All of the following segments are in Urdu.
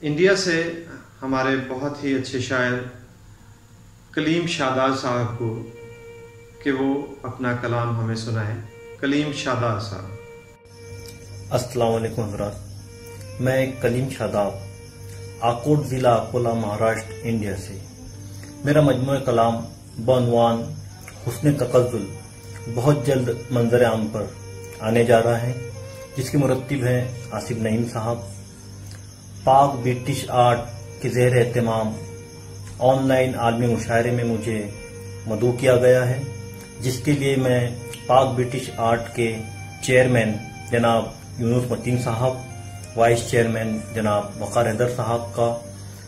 انڈیا سے ہمارے بہت ہی اچھے شاعر کلیم شاداب صاحب کو کہ وہ اپنا کلام ہمیں سنائیں۔ کلیم شاداب صاحب۔ السلام علیکم حضرات، میں کلیم شاداب آکوٹ ضلع اکولا مہاراشٹر انڈیا سے۔ میرا مجموعہ کلام بعنوان حسن تغزل بہت جلد منظر عام پر آنے جا رہا ہے، جس کے مرتب ہیں آصف نعیم صاحب۔ پاک برٹش آرٹ کے زیر اہتمام آن لائن عالمی مشاعرے میں مجھے مدعو کیا گیا ہے، جس کے لیے میں پاک برٹش آرٹ کے چیئرمین جناب یونس متین صاحب، وائس چیئرمین جناب وقار حیدر صاحب کا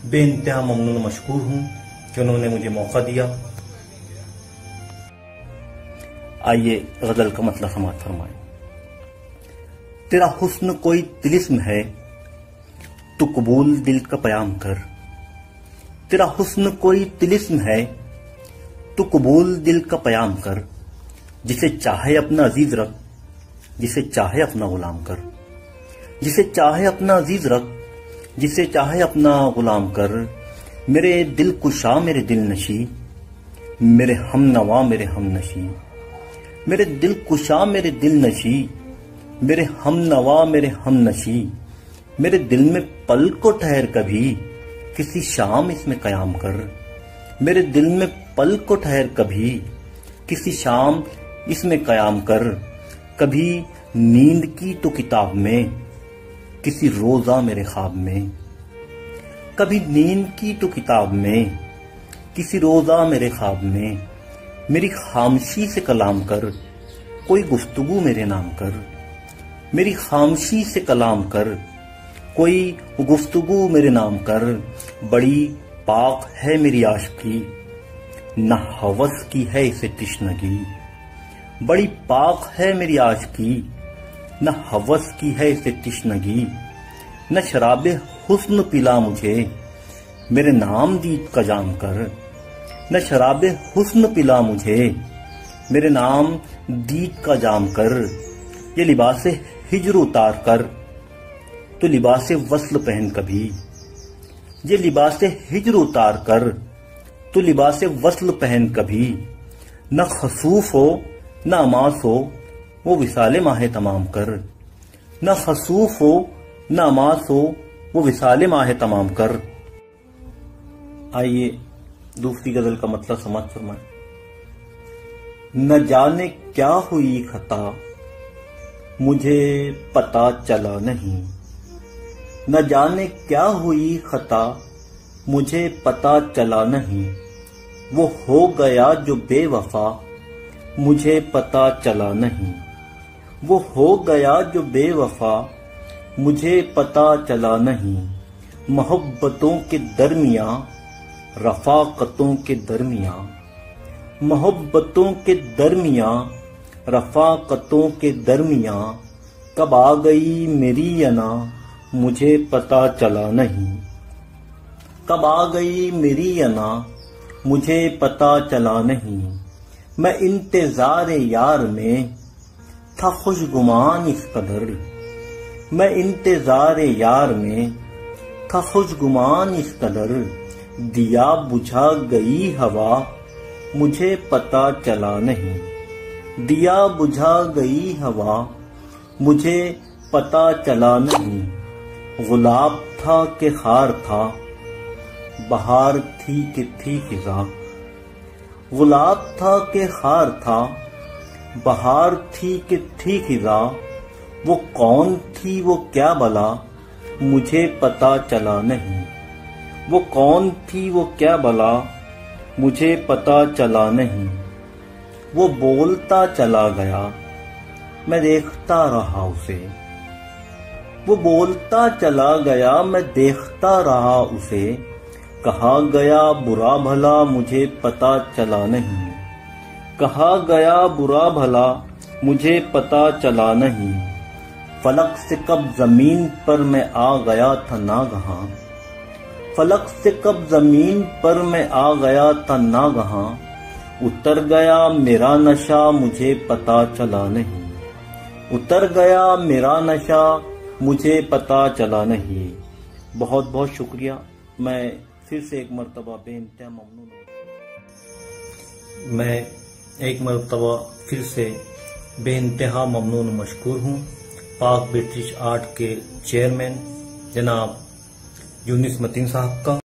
بے انتہا ممنون مشکور ہوں کہ انہوں نے مجھے موقع دیا۔ آئیے غزل کا مطلب سماعت فرمائیں۔ تیرا حسن کوئی طلسم ہے تو قبول دل کا پیام کر، تیرا حسن کوئی طلسم ہے تو قبول دل کا پیام کر، جسے چاہے اپنا عزیز رکھ، جسے چاہے اپنا غلام کر، جسے چاہے اپنا عزیز رکھ، جسے چاہے اپنا غلام کر۔ میرے دل کشا میرے دل نشی، میرے ہم نوا میرے ہم نشی، میرے دل کشا میرے دل نشی، میرے ہم نوا میرے ہم نشی۔ میرے دل میں پل کو ٹھہر کبھی، کسی شام اس میں قیام کر۔ میرے دل میں پل کو ٹھہر کبھی، کسی شام اس میں قیام کر۔ کبھی نیند کی تو کتاب میں، کسی روزہ میرے خواب میں۔ کبھی نیند کی تو کتاب میں، کسی روزہ میرے خواب میں۔ میری خاموشی سے کلام کر، کوئی گفتگو میرے نام کر۔ میری خاموشی سے کلام کر، کوئی گفتگو میرے نام کر۔ بڑی پاک ہے میری عاشقی، نہ ہوس کی ہے اسے تشنگی۔ بڑی پاک ہے میری عاشقی، نہ ہوس کی ہے اسے تشنگی۔ نہ شراب حسن پلا مجھے، میرے نام دید کا جام کر۔ نہ شراب حسن پلا مجھے، میرے نام دید کا جام کر۔ یہ لباس ہجر اتار کر تو لباس وصل پہن کبھی، یہ لباس ہجر اتار کر تو لباس وصل پہن کبھی۔ نہ خسوف ہو نہ اماس ہو، وہ وصال ماہ تمام کر۔ نہ خسوف ہو نہ اماس ہو، وہ وصال ماہ تمام کر۔ آئیے دوسری غزل کا مطلب سماعت فرمائیں۔ نہ جانے کیا ہوئی خطا، مجھے پتا چلا نہیں۔ نہ جانے کیا ہوئی خطا، مجھے پتا چلا نہیں۔ وہ ہو گیا جو بے وفا، مجھے پتا چلا نہیں۔ وہ ہو گیا جو بے وفا، مجھے پتا چلا نہیں۔ محبتوں کے درمیاں، رفاقتوں کے درمیاں، محبتوں کے درمیاں، رفاقتوں کے درمیاں، کب آ گئی میری انا، مجھے پتا چلا نہیں۔ کب آ گئی میری انا، مجھے پتا چلا نہیں۔ میں انتظار یار میں تھا خوشگمان اس قدر، میں انتظار یار میں تھا خوشگمان اس قدر۔ دیا بجھا گئی ہوا، مجھے پتا چلا نہیں۔ دیا بجھا گئی ہوا، مجھے پتا چلا نہیں۔ گلاب تھا کہ خار تھا، بہار تھی کہ تھی خزاں۔ گلاب تھا کہ خار تھا، بہار تھی کہ تھی خزاں۔ وہ کون تھی وہ کیا بلا، مجھے پتا چلا نہیں۔ وہ کون تھی وہ کیا بلا، مجھے پتا چلا نہیں۔ وہ بولتا چلا گیا، میں دیکھتا رہا اسے۔ وہ بولتا چلا گیا، میں دیکھتا رہا اسے۔ کہا گیا برا بھلا، مجھے پتا چلا نہیں۔ کہا گیا برا بھلا، مجھے پتا چلا نہیں۔ فلک سے کب زمین پر میں آ گیا تھا ناگہاں، فلک سے کب زمین پر میں آ گیا تھا ناگہاں۔ اتر گیا میرا نشہ، مجھے پتا چلا نہیں۔ اتر گیا میرا نشہ، مجھے پتا چلا نہیں۔ بہت بہت شکریہ. میں پھر سے ایک مرتبہ بے انتہا ممنون ہوں. میں ایک مرتبہ پھر سے بے انتہا ممنون مشکور ہوں پاک برٹش آرٹ کے چیئرمین جناب یونس متین صاحب کا.